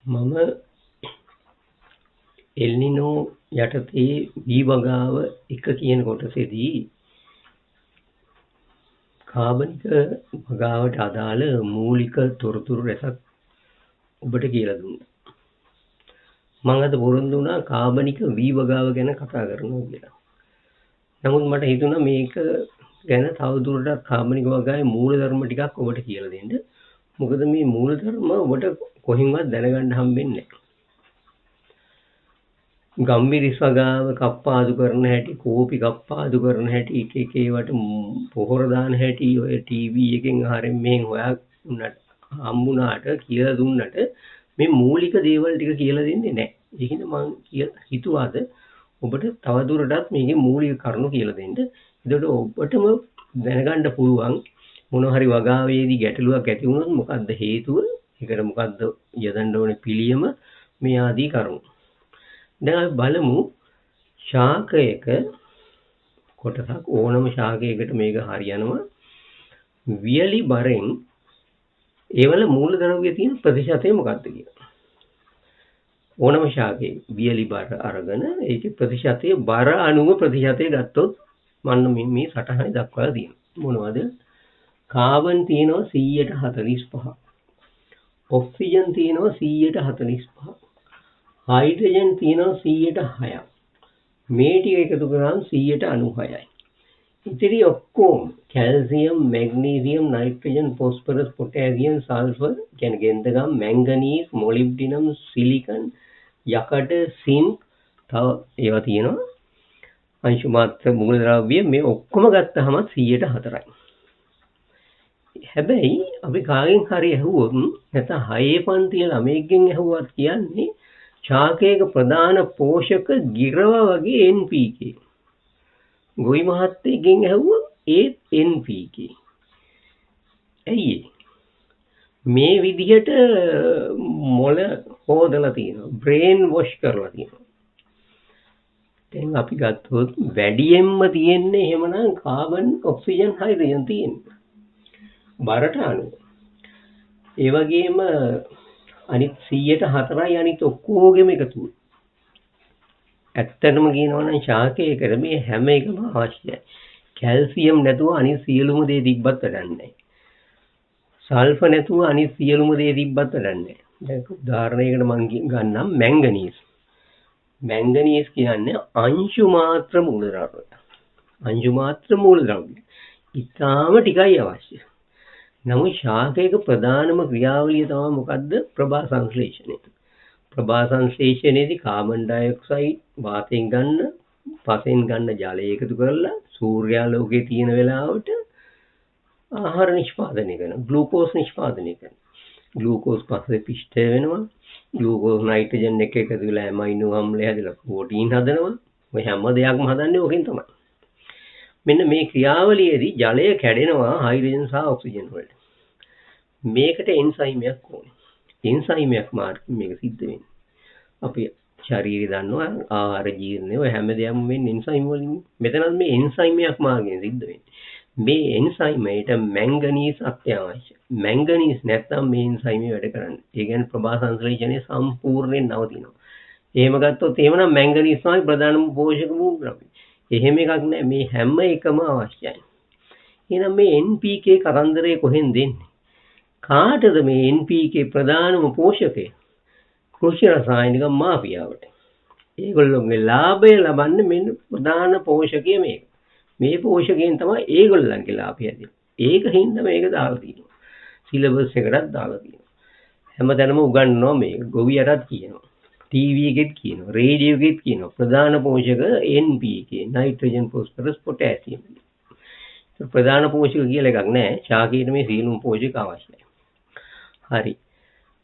මම එල්නිනෝ යටතේ වී වගාව 1 කියන කොටසේදී කාබනික වගාවට අදාළ මූලික තොරතුරු රැසක් ඔබට කියලා දුන්නා. මම අද පොරොන්දු වුණා කාබනික වී වගාව ගැන කතා කරනවා කියලා. නමුත් මට හිතුණා මේක ගැන තවදුරටත් කාබනික වගාවේ මූලධර්ම ටිකක් ඔබට කියලා දෙන්න. මොකද මේ මූලධර්ම ඔබට කොහෙන්වත් දැනගන්න හම්බෙන්නේ නැහැ. ගම්මිරිස් වගාව කප්පාදු කරන හැටි, කෝපි කප්පාදු කරන හැටි, එක ඒවට පොහොර දාන හැටි ඔය ටීවී එකෙන් අහරින් මෙහෙන් හොයා හම්බුණාට කියලා දුන්නට මේ මූලික දේවල් ටික කියලා දෙන්නේ නැහැ. ඒකින්ද මම හිතුවාද ඔබට තවදුරටත් මේකේ මූලික කරුණු කියලා දෙන්න. එතකොට ඔබටම දැනගන්න පුළුවන් මොන හරි වගාවේදී ගැටලුවක් ඇති වුණොත් මොකද්ද හේතුව? ඒකට මොකද්ද යදන්න ඕනේ පිළියම මේ ආදී කරුණු. දැන් බලමු ශාකයක කොටසක් ඕනම ශාකයකට මේක හරියනවා වියලි බරෙන් ඒවල මූලද්‍රව්‍ය තියෙන ප්‍රතිශතය මොකක්ද කියලා. ඕනම ශාකයේ වියලි බර අරගෙන ඒකේ ප්‍රතිශතය බර අණුව ප්‍රතිශතය ගත්තොත් මන්න මේ සටහනේ දක්වලා තියෙනවා. මොනවද? කාබන් තියෙනවා 145. ඔක්සිජන් තියෙනවා 145. හයිඩ්‍රජන් තියෙනවා 106ක්. මේ ටික එකතු කරාම 196යි. ඉතිරි ඔක්කොම calcium, magnesium, nitrogen, phosphorus, potassium, sulphur, කියන්නේ ගෙන්දගම්, මැංගනීස්, මොලිබ්ඩිනම්, සිලිකන්, යකඩ, සින්ක් තව ඒවා තියෙනවා. අංශු මාත්‍ර මූලද්‍රව්‍ය මේ ඔක්කොම ගත්තහම 104යි. හැබැයි අපි කාගෙන් හරි ඇහුවොත් නැත්නම් 6 පන්තිය ළමයෙක්ගෙන් ඇහුවත් කියන්නේ ශාකයක ප්‍රධාන පෝෂක ගිරව වගේ NPK. ගොවි මහත්තයෙක්ගෙන් ඇහුවොත් ඒත් NPK. ඇයි මේ විදිහට මොළ හොදලා තියෙනවා, බ්‍රේන් වොෂ් කරලා තියෙනවා. දැන් අපි ගත්තොත් වැඩියෙන්ම තියෙන්නේ එහෙමනම් කාබන්, ඔක්සිජන්, හයිඩ්‍රජන් තියෙන්නේ. බරට අනුව. ඒ වගේම අනිත් 104යි අනිත් ඔක්කොගෙම එකතු. ඇත්තටම කියනවා නම් ශාකයකට මේ හැම එකම අවශ්‍යයි. කැල්සියම් නැතුව අනිත් සියලුම දේ තිබ්බත් වැඩක් නැහැ. සල්ෆර් නැතුව අනිත් සියලුම දේ තිබ්බත් වැඩක් නැහැ. දැන් උදාහරණයකට මම ගන්නම් මැංගනීස්. මැංගනීස් කියන්නේ අංශු මාත්‍ර මූලද්‍රව්‍ය. අංශු මාත්‍ර මූලද්‍රව්‍ය. ඉතාම ටිකයි අවශ්‍ය. නමුත් ශාකයක ප්‍රධානම ක්‍රියාවලිය තමයි මොකද්ද? ප්‍රභා සංශ්ලේෂණය. ප්‍රභා සංශ්ලේෂණයේදී කාබන් ඩයොක්සයිඩ් වාතයෙන් ගන්න, පසෙන් ගන්න ජලය එකතු කරලා සූර්යාලෝකයේ තියෙන වෙලාවට ආහාර නිෂ්පාදනය කරනවා. ග්ලූකෝස් නිෂ්පාදනය කරනවා. ග්ලූකෝස් පස්සේ පිෂ්ඨය වෙනවා. ග්ලූකෝස් නයිට්‍රජන් එක එකතු වෙලා ඇමයිනෝ අම්ලය හැදලා ප්‍රෝටීන් හදනවා. ඔය හැම දෙයක්ම හදන්නේ ඕකෙන් තමයි. මෙන්න මේ ක්‍රියාවලියේදී ජලය කැඩෙනවා හයිඩ්‍රජන් සහ ඔක්සිජන් වලට. මේකට එන්සයිමයක් ඕනේ. එන්සයිමයක් මාර්ගයෙන් මේක සිද්ධ වෙන්නේ. අපි ශරීරය දන්නවා ආහාර ජීර්ණය ඔය හැම දෙයක්ම වෙන්නේ එන්සයිම් වලින්. මෙතනත් මේ එන්සයිමයක් මාර්ගයෙන් සිද්ධ වෙන්නේ. මේ එන්සයිමයට මැංගනීස් අත්‍යවශ්‍යයි. මැංගනීස් නැත්නම් මේ එන්සයිමේ වැඩ කරන්නේ. ඒ කියන්නේ ප්‍රභා සංශ්ලේෂණය සම්පූර්ණයෙන් නවතිනවා. එහෙම ගත්තොත් එහෙමනම් මැංගනීස් තමයි ප්‍රධානම පෝෂක මූලද්‍රව්‍ය. එහෙම එකක් නෑ, මේ හැම එකම අවශ්‍යයි. එහෙනම් මේ NPK කතන්දරය කොහෙන් දෙන්නේ? කාටද මේ NPK ප්‍රධානම පෝෂකය? කෘෂි රසායනික මාෆියාවට. ඒගොල්ලෝගේ ලාභය ලබන්නේ මෙන්න ප්‍රධාන පෝෂකය මේක. මේ පෝෂකයෙන් තමයි ඒගොල්ලන්ගේ ලාභය ඇති. ඒකින්ද මේක දාලා තියෙනවා. සිලබස් එකටත් දාලා තියෙනවා. හැමතැනම උගන්වනවා මේක. ගොවියටත් කියනවා. ටීවී එකෙත් කියනවා, රේඩියෝ එකෙත් කියනවා. ප්‍රධාන පෝෂක NPK, නයිට්‍රජන්, ෆොස්ෆරස්, පොටෑසියම්. ප්‍රධාන පෝෂක කියලා එකක් නැහැ. ශාකයේ මේ සියලුම පෝෂක අවශ්‍යයි. හරි.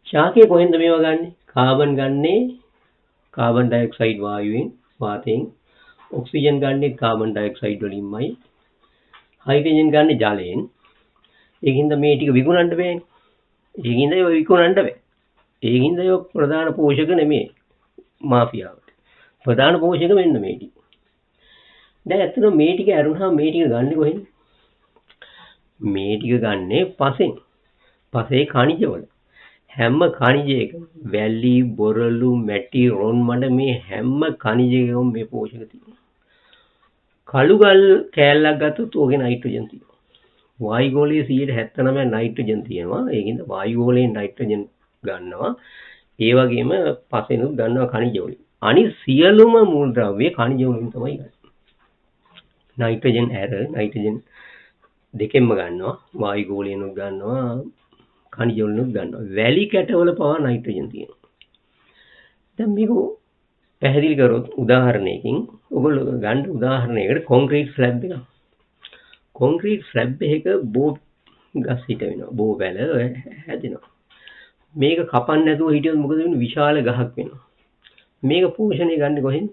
ශාකයේ කොහෙන්ද මේවා ගන්නෙ? කාබන් ගන්නේ කාබන් ඩයොක්සයිඩ් වායුවෙන්, වාතයෙන්. ඔක්සිජන් ගන්නේ කාබන් ඩයොක්සයිඩ් වලින්මයි. හයිඩ්‍රජන් ගන්නේ ජලයෙන්. ඒකින්ද මේ ටික විකුණන්න බෑනේ. ඒකින්ද ඒවා විකුණන්න බෑ. ඒකින්ද ඒ ප්‍රධාන පෝෂක නෙමෙයි මාෆියාවට. ප්‍රධාන පෝෂක මෙන්න මේ ටික. දැන් ඇත්තටම මේ ටික අරුණා මේ ටික ගන්න කොහෙන්ද? මේ ටික ගන්නේ පසෙන්. පසේ කණිජවල. හැම khනිජයකම වැලි, බොරළු, මැටි, රොන් මඩ මේ හැම khනිජයකම මේ පෝෂක තියෙනවා. කළු ගල් කෑල්ලක් ගත්තොත් ඕකේ නයිට්‍රජන් තියෙනවා. වායුගෝලයේ 79% නයිට්‍රජන් තියෙනවා. ඒකින්ද වායුගෝලයෙන් නයිට්‍රජන් ගන්නවා. ඒ වගේම පසෙනුත් ගන්නවා khනිජ වලින්. අනිත් සියලුම මූලද්‍රව්‍ය khනිජ වලින් තමයි ගන්නේ. නයිට්‍රජන් ඇර නයිට්‍රජන් දෙකෙන්ම ගන්නවා. වායුගෝලයෙන්ුත් ගන්නවා. khනිජ වලින්ුත් ගන්නවා. වැලි කැටවල පවා නයිට්‍රජන් තියෙනවා. දැන් මේක පැහැදිලි කරොත් උදාහරණයකින් ඔයගොල්ලෝ ගන්න උදාහරණයකට කොන්ක්‍රීට් ස්ලැබ් එක. කොන්ක්‍රීට් ස්ලැබ් එකක බෝ ගස් හිට වෙනවා. බෝ වැල හැදෙනවා. මේක කපන්න නැතුව හිටියොත් මොකද වෙන්නේ? විශාල ගහක් වෙනවා. මේක පෝෂණය ගන්න කොහෙන්ද?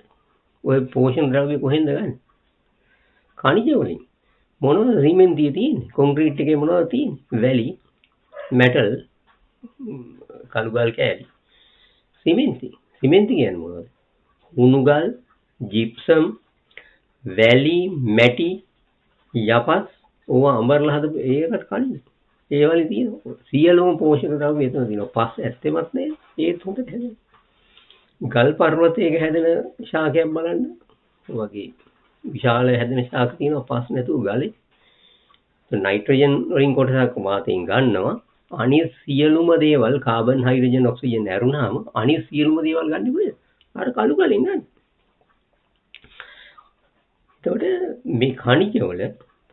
ඔය පෝෂණ ද්‍රව්‍ය කොහෙන්ද ගන්න? khනිජ වලින්. මොනවද සිමෙන්තිය තියෙන්නේ? කොන්ක්‍රීට් එකේ මොනවද තියෙන්නේ? වැලි, මෙටල්, කළු ගල් කෑලි. සිමෙන්ති. සිමෙන්ති කියන්නේ මොනවද? උණුගල්, ජිප්සම්, වැලි, මැටි, යපස්, ඕවා අඹරලා හදපු ඒකට khනිජ. ඒ වලින් තියෙනවා. සියලුම පෝෂක ද්‍රව්‍ය එතන තියෙනවා. පස් ඇත්තෙමත් නෑ. ඒත් හොඳට හැදෙනවා. ගල් පර්වතයක හැදෙන ශාකයක් බලන්න. වගේ විශාල හැදෙන ශාක තියෙනවා පස් නැතුව ගලේ. නයිට්‍රජන් වලින් කොටසක් වාතයෙන් ගන්නවා. අනිත් සියලුම දේවල් කාබන්, හයිඩ්‍රජන්, ඔක්සිජන් ඇරුණාම අනිත් සියලුම දේවල් ගන්න කොහෙද? අර කළු ගලෙන් ගන්න. එතකොට මේ khනිජ වල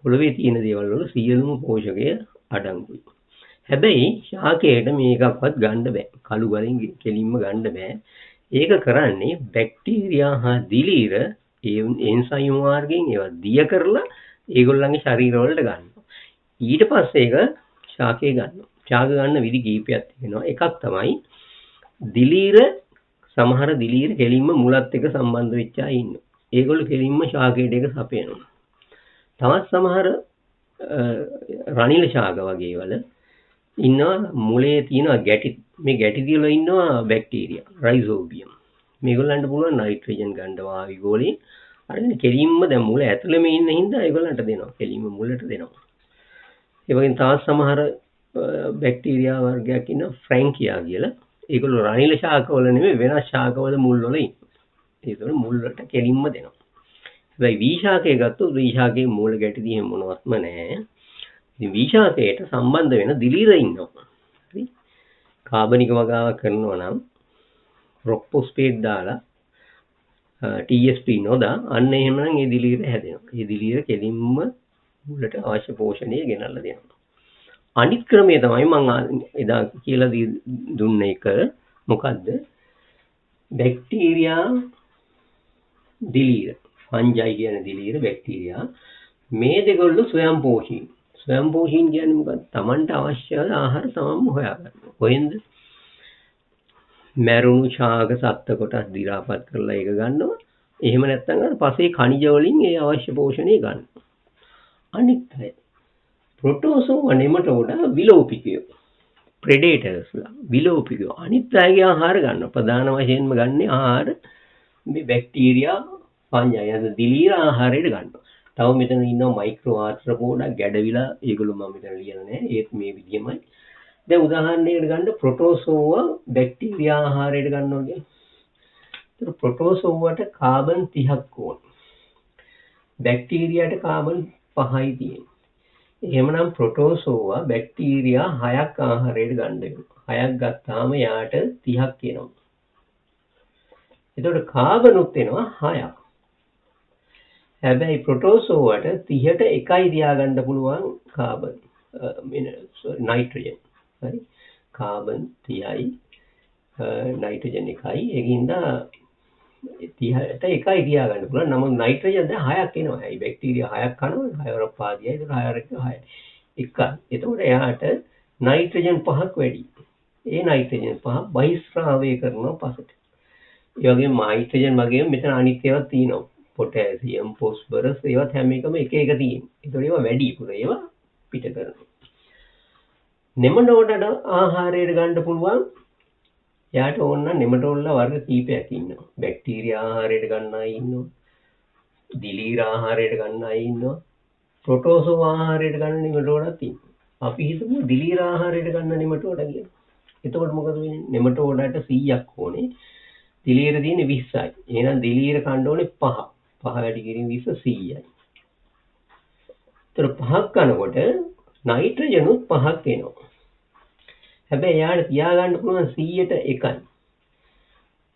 පොළවේ තියෙන දේවල් වල සියලුම පෝෂකය අඩංගුයි. හැබැයි ශාකයට මේකක්වත් ගන්න බෑ. කළු ගලෙන් කෙලින්ම ගන්න බෑ. ඒක කරන්නේ බැක්ටීරියා හා දිලීර එන්සයිම් මාර්ගයෙන් ඒවා දිය කරලා ඒගොල්ලන්ගේ ශරීර වලට ගන්නවා. ඊට පස්සේ ඒක ශාකේ ගන්නවා. ශාක ගන්න විදි කීපයක් තියෙනවා. එකක් තමයි දිලීර, සමහර දිලීර කෙලින්ම මුලත් එක්ක සම්බන්ධ වෙච්ච අය ඉන්නවා. ඒගොල්ලෝ කෙලින්ම ශාකයට එක සපයනවා. තවත් සමහර රනිල ශාක වගේ වල ඉන්නවා මුලේ තියෙනවා ගැටි. මේ ගැටි වල ඉන්නවා බැක්ටීරියා, රයිසෝබියම්. මේගොල්ලන්ට පුළුවන් නයිට්‍රජන් ගන්න වායුගෝලයෙන්. අරගෙන කෙලින්ම දැන් මුල ඇතුළෙම ඉන්න හින්දා ඒගොල්ලන්ට දෙනවා. කෙලින්ම මුලට දෙනවා. ඒ වගේම තවත් සමහර බැක්ටීරියා වර්ගයක් ඉන්නවා ෆ්‍රැන්කියා කියලා. ඒගොල්ලෝ රනිල ශාකවල නෙමෙයි වෙනස් ශාකවල මුල් වල ඉන්නවා. ඒකවල මුල් වලට කෙලින්ම දෙනවා. හැබැයි වී ශාකය ගත්තොත් වී ශාකයේ මූල ගැටි දිහේ මොනවත්ම නැහැ. ඉතින් වී ශාකයට සම්බන්ධ වෙන දිලීර ඉන්නවා. හරි. කාබනික වගාවක් කරනවා නම් රොක්ෆොස්ෆේට් දාලා TSP නොදා අන්න එහෙමනම් ඒ දිලීර හැදෙනවා. ඒ දිලීර කෙලින්ම මුලට අවශ්‍ය පෝෂණය ගෙනල්ලා දෙනවා. අනිත් ක්‍රමය තමයි මම එදා කියලා දුන්න එක මොකද්ද? බැක්ටීරියා දිලීර. ෆන්ජයි කියන දිලීර බැක්ටීරියා මේ දෙකොල්ල ස්වයංපෝෂී. ස්වයංපෝෂී කියන්නේ මොකක්ද? Tamanට අවශ්‍ය ආහාර තමන්ම හොයාගන්නවා. කොහෙන්ද? මැරුණු ශාක සත්ත්ව කොටස් දි รา පත් කරලා ඒක ගන්නවා. එහෙම නැත්නම් අර පසේ khනිජ වලින් ඒ අවශ්‍ය පෝෂණය ගන්නවා. අනිත් අය ප්‍රොටෝසෝවා නෙමටෝඩා විලෝපිකයෝ. ප්‍රෙඩේටර්ස්ලා විලෝපිකයෝ. අනිත් අයගේ ආහාර ගන්නවා. ප්‍රධාන වශයෙන්ම ගන්නේ ආහාර මේ බැක්ටීරියා පඤ්ඤය අද දිලීර ආහාරයට ගන්නවා. තව මෙතන ඉන්නවා මයික්‍රෝ ආර්ත්‍රෝපෝඩා ගැඩවිලා. ඒගොල්ලෝ මම මෙතන ලියලා නැහැ. ඒත් මේ විදියමයි. දැන් උදාහරණයකට ගන්න ප්‍රොටෝසෝවා බැක්ටීරියා ආහාරයට ගන්නවා කියන්නේ. ඒතර ප්‍රොටෝසෝවාට කාබන් 30ක් ඕන. බැක්ටීරියාට කාබන් 5යි තියෙන්නේ. එහෙමනම් ප්‍රොටෝසෝවා බැක්ටීරියා 6ක් ආහාරයට ගන්න වෙනවා. 6ක් ගත්තාම යාට 30ක් එනවා. එතකොට කාබනුත් එනවා 6ක්. හැබැයි ප්‍රොටෝසෝවට 30ට එකයි තියාගන්න පුළුවන් කාබන් නයිට්‍රජන්. හරි. කාබන් 30යි නයිට්‍රජන් එකයි. ඒකින්ද 30ට එකයි තියාගන්න පුළුවන්. නමුත් නයිට්‍රජන් දැන් 6ක් එනවා. ඒ බැක්ටීරියා 6ක් කනවා. 6 පාදියයි. ඒක 6 එකයි. එතකොට එයාට නයිට්‍රජන් 5ක් වැඩි. ඒ නයිට්‍රජන් 5 බහිස්රාවය කරනවා පසට. ඒ වගේම නයිට්‍රජන් වගේම මෙතන අනිත් ඒවා තියෙනවා. පොටෑසියම්, ෆොස්ෆරස් ඒවත් හැම එකම එක එක තියෙනවා. ඒතකොට ඒවා වැඩි පුර ඒවා පිට කරනවා. නෙමටෝඩට ආහාරයට ගන්න පුළුවන්. යාට ඕන නම් නෙමටෝඩ්ලා වර්ග කීපයක් ඉන්නවා. බැක්ටීරියා ආහාරයට ගන්න අය ඉන්නවා. දිලීර ආහාරයට ගන්න අය ඉන්නවා. ප්‍රොටෝසෝවා ආහාරයට ගන්න නෙමටෝඩක් ඉන්නවා. අපි හිතමු දිලීර ආහාරයට ගන්න නෙමටෝඩ කියලා. එතකොට මොකද වෙන්නේ? නෙමටෝඩට 100ක් ඕනේ. දිලීර තියෙන්නේ 20යි. එහෙනම් දිලීර කන්න ඕනේ 5. 5 වැඩි කිරීම 20 100යි. ඒතර 5ක් කනකොට නයිට්‍රජනුත් 5ක් එනවා. හැබැයි යාට තියාගන්න පුළුවන් 100ට 1යි.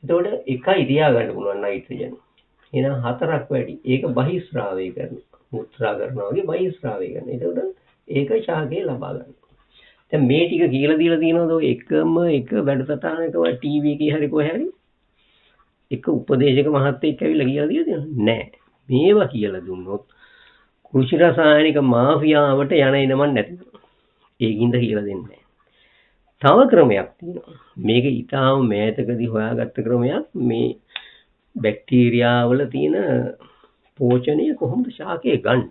එතකොට 1යි තියාගන්න පුළුවන් නයිට්‍රජන්. එහෙනම් 4ක් වැඩි. ඒක බහිස්රාවය කරනවා. මුත්‍රා කරනවා වගේ බහිස්රාවය කරනවා. එතකොට ඒක ශාකය ලබා ගන්නවා. දැන් මේ ටික කියලා දීලා තියෙනවද ඔය එකම එක වැඩසටහනක වා ටීවී එකේ හරි කොහේ හරි එක උපදේශක මහත්තයෙක් ඇවිල්ලා කියලා දීලා තියෙනවද? නෑ. මේවා කියලා දුන්නොත් කෘෂි රසායනික මාෆියාවට යන එනමන් නැති වෙනවා. ඒකින්ද කියලා දෙන්නේ නෑ. තව ක්‍රමයක් තියෙනවා. මේක ඊටාම මෑතකදී හොයාගත්ත ක්‍රමයක්. මේ බැක්ටීරියා වල තියෙන පෝෂණය කොහොමද ශාකය ගන්න?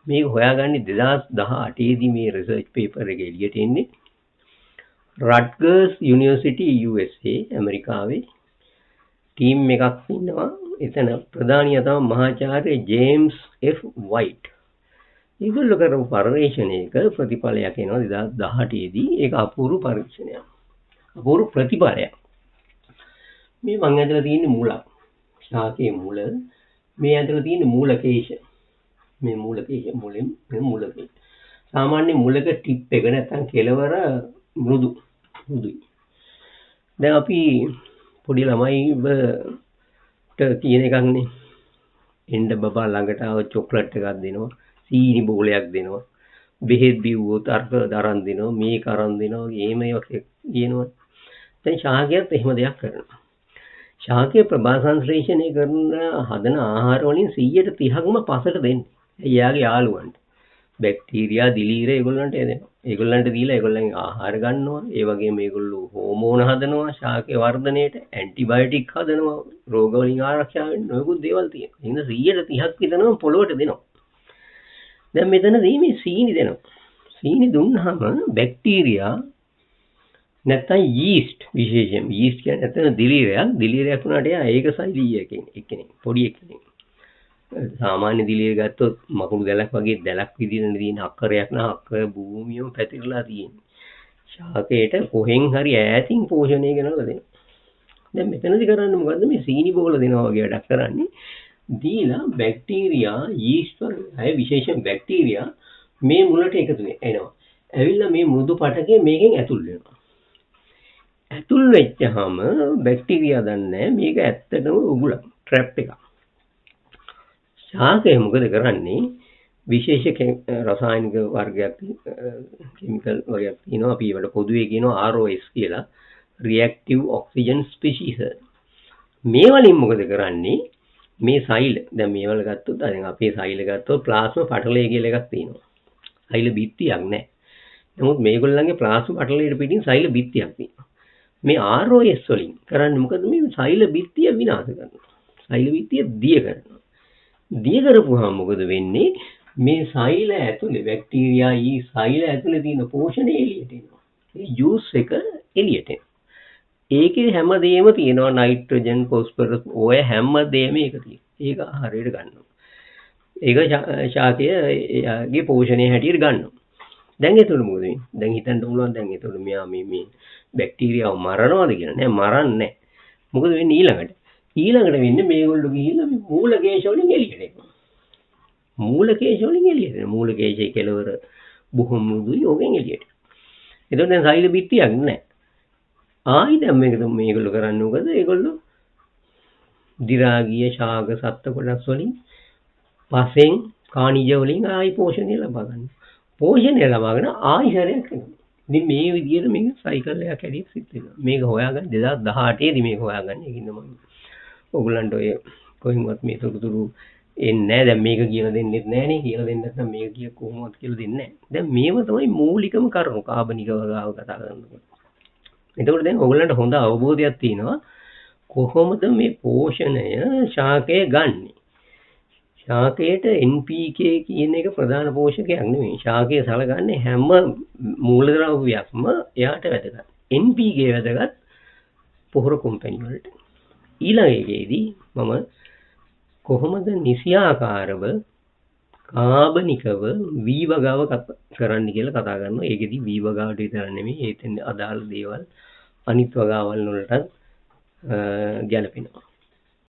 මේක හොයාගන්නේ 2018 දී මේ රිසර්ච් පේපර් එක එළියට එන්නේ. රට්ගර්ස් යුනිවර්සිටි USA ඇමරිකාවේ ටීම් එකක් ඉන්නවා. එතන ප්‍රධානියා තමයි මහාචාර්ය ජේම්ස් F වයිට්. ඒගොල්ලෝ කරපු පර්යේෂණයක ප්‍රතිඵලයක් එනවා 2018 දී. ඒක අපූර්ව පරීක්ෂණයක්. අපූර්ව ප්‍රතිඵලයක්. මේ මං ඇතුළේ තියෙන මුලක්. ශාකයේ මුල. මේ ඇතුළේ තියෙන මූලකේශ. මේ මූලකේශ මුලින් මේ මූලකේශ. සාමාන්‍ය මූලක ටිප් එක නැත්තම් කෙලවර මෘදුයි. දැන් අපි පොඩි ළමයිට තියෙන එකක්නේ. එන්න බබා ළඟට ආව චොක්ලට් එකක් දෙනවා. සීනි බෝලයක් දෙනවා. බෙහෙත් බිව්වොත් අර්ථ දරන් දෙනවා. මේක අරන් දෙනවා. එහෙම ඒවා කියනවා. දැන් ශාකයත් එහෙම දෙයක් කරනවා. ශාකය ප්‍රභා සංශ්ලේෂණය කරන හදන ආහාර වලින් 130%ක්ම පසට දෙන්නේ. එයාගේ යාළුවන්ට. බැක්ටීරියා, දිලීර ඒගොල්ලන්ට එදෙනවා. ඒගොල්ලන්ට දීලා ඒගොල්ලන්ගේ ආහාර ගන්නවා. ඒ වගේම ඒගොල්ලෝ හෝමෝන හදනවා. ශාකයේ වර්ධනයට ඇන්ටිබයොටික් හදනවා. රෝග වලින් ආරක්ෂා වෙන්න නොයෙකුත් දේවල් තියෙනවා. එහෙනම් 130%ක් විතරම පොළොවට දෙනවා. දැන් මෙතනදී මේ සීනි දෙනවා. සීනි දුන්නාම බැක්ටීරියා නැත්තම් යීස්ට් විශේෂයෙන් යීස්ට් කියන්නේ නැත්නම් දිලීරයක් වුණාට එයා ඒක සෛලීය කෙනෙක් පොඩි කෙනෙක්. සාමාන්‍ය දිලීර ගත්තොත් මකුළු දැලක් වගේ දැලක් විදිහට තියෙන අක්කරයක් නා අක්කර භූමියම පැතිරලා තියෙන්නේ. ශාකයට කොහෙන් හරි ඈතින් පෝෂණය කරනවා දෙනවා. දැන් මෙතනදී කරන්නේ මොකද්ද? මේ සීනි බෝල දෙනවා වගේ වැඩක් කරන්නේ. දීලා බැක්ටීරියා යීස්ට් වගේ අය විශේෂයෙන් බැක්ටීරියා මේ මුලට එකතු වෙනවා. ඇවිල්ලා මේ මෘදු පටකේ මේකෙන් ඇතුල් වෙනවා. ඇතුල් වෙච්චාම බැක්ටීරියා දන්නේ මේක ඇත්තටම උගුලක් ට්‍රැප් එකක්. ශාකය මොකද කරන්නේ? විශේෂ රසායනික වර්ගයක් කිමිකල් වර්ගයක් තියෙනවා. අපි ඒවට පොදුවේ කියනවා ROS කියලා. Reactive oxygen species. මේ වලින් මොකද කරන්නේ? මේ සෛල දැන් මේවල ගත්තොත් දැන් අපේ සෛල ගත්තොත් ප්ලාස්මා පටලය කියලා එකක් තියෙනවා. සෛල බිත්තියක් නැහැ. නමුත් මේගොල්ලන්ගේ ප්ලාස්මා පටලයට පිටින් සෛල බිත්තියක් තියෙනවා. මේ ROS වලින් කරන්නේ මොකද? මේ සෛල බිත්තිය විනාශ කරනවා. සෛල බිත්තිය දිය කරනවා. දිය කරපුවාම මොකද වෙන්නේ? මේ සෛල ඇතුලේ බැක්ටීරියා සෛල ඇතුලේ තියෙන පෝෂණය එළියට එනවා. ඒ ජූස් එක එළියට එනවා. ඒකේ හැමදේම තියෙනවා නයිට්‍රජන්, ෆොස්ෆරස් ඔය හැමදේම ඒක තියෙනවා. ඒක ආහාරයට ගන්නවා. ඒක ශාකයේ පෝෂණය හැටියට ගන්නවා. දැන් ඒතකොට මොකද වෙන්නේ? දැන් හිතන්න පුළුවන් දැන් ඒතකොට මෙයා මේ බැක්ටීරියාව මරනවාද කියලා. නෑ මරන්නේ නෑ. මොකද වෙන්නේ ඊළඟට? ඊළඟට වෙන්නේ මේගොල්ලෝ ගිහිල්ලා මේ මූලකේශ වලින් එළියට එනවා. මූලකේශ වලින් එළියට එනවා. මූලකේශයේ කෙලවර බොහොම මෘදුයි ඕකෙන් එළියට. එතකොට දැන් සෛල බිත්තියක් නෑ. ආයි දැන් මේගොල්ලෝ කරන්නේ මොකද? ඒගොල්ලෝ දිරාගිය ශාක සත්ත්ව කොටස් වලින් පසෙන් කාණිජ වලින් ආයි පෝෂණය ලබා ගන්නවා. පෝෂණය ලබාගෙන ආයි හැරයක් වෙනවා. ඉතින් මේ විදිහට මේක සයිකල් එකක් හැටියට සිද්ධ වෙනවා. මේක හොයාගන්න 2018 දී මේක හොයාගන්න. ඒකින්ද මම ඔයගලන්ට ඔය කොහෙන්වත් මේ තොරතුරු එන්නේ නැහැ. දැන් මේක කියලා දෙන්නෙත් නැහැ නේ. කියලා දෙන්න නැත්නම් මේක කිය කොහොමවත් කියලා දෙන්නේ නැහැ. දැන් මේව තමයි මූලිකම කරුණු කාබනික වගාව කතා කරනකොට. එතකොට දැන් ඔයගලන්ට හොඳ අවබෝධයක් තියෙනවා කොහොමද මේ පෝෂණය ශාකයේ ගන්නෙ. ශාකයට NPK කියන එක ප්‍රධාන පෝෂකයක් නෙමෙයි. ශාකයේ සලකන්නේ හැම මූලද්‍රව්‍යයක්ම එයාට වැදගත්. NPK වැදගත් පොහොර කොම්පැනි වලට. ඊළඟ එකේදී මම කොහොමද නිසියාකාරව කාබනිකව V වගාව කරන්න කියලා කතා කරනවා. ඒකෙදි V වගාවට විතර නෙමෙයි ඒතෙන් අදාළ දේවල් අනිත් වගාවල් වලටත් ගැලපෙනවා.